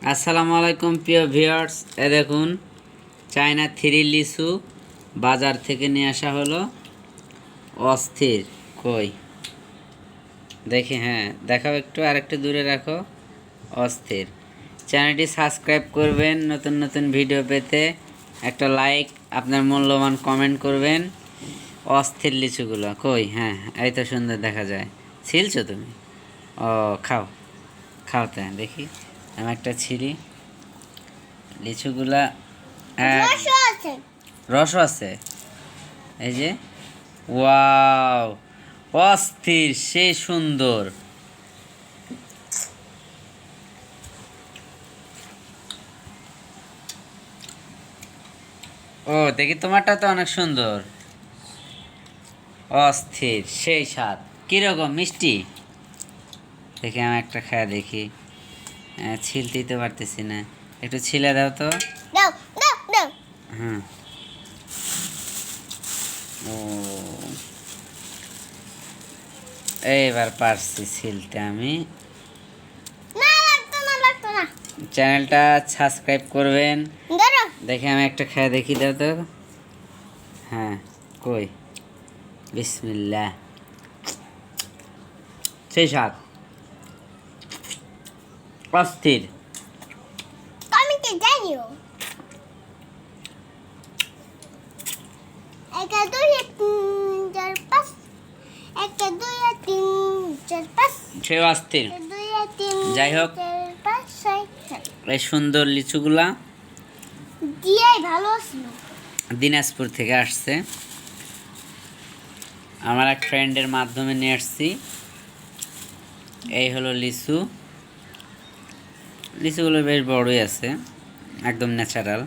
আসসালামু আলাইকুম প্রিয় ভিউয়ার্স, দেখুন চায়না থ্রি লিচু বাজার থেকে নিয়ে আসা হলো। অস্থির কই দেখি, হ্যাঁ দেখাও, একটু আরেকটু দূরে রাখো। অস্থির। চ্যানেলটি সাবস্ক্রাইব করবেন নতুন নতুন ভিডিও পেতে, একটা লাইক, আপনার মূল্যবান কমেন্ট করবেন। অস্থির লিচুগুলো কই, হ্যাঁ এই তো সুন্দর দেখা যায়। ছিলছো তুমি? ও খাও, খাও, তাই দেখি। আমি একটা ছিঁড়ি লিচুগুলা। রস আছে, এই যে। ওয়াও, অস্থির, সে সুন্দর। ও দেখি, তোমারটা তো অনেক সুন্দর। অস্থির, সেই স্বাদ। কিরকম মিষ্টি? দেখি আমি একটা খায়া দেখি। ছিলতে দিতে পারতেছি না, একটু ছিলে দাও তো। হ্যাঁ। ও, এইবার পারছি ছিলতে আমি। চ্যানেলটা সাবস্ক্রাইব করবেন। দেখে আমি একটা খেয়ে দেখি, দাও তো। হ্যাঁ, কই, বিসমিল্লাহ। সেই স্বাদ, অস্থির। আমি কি জানিও একটা দুই তিন চার পাঁচ, একটা দুই তিন চার পাঁচ, সে অস্থির। দুই তিন যাই হোক, চার পাঁচ ছয় সাত। এই সুন্দর লিচুগুলা দিয়াই ভালো ছিল। দিনাজপুর থেকে আসছে, আমার এক ফ্রেন্ডের মাধ্যমে নিয়ে আসছি। এই হলো লিচু। লিচুগুলো বেশ বড়ই আছে, একদম ন্যাচারাল।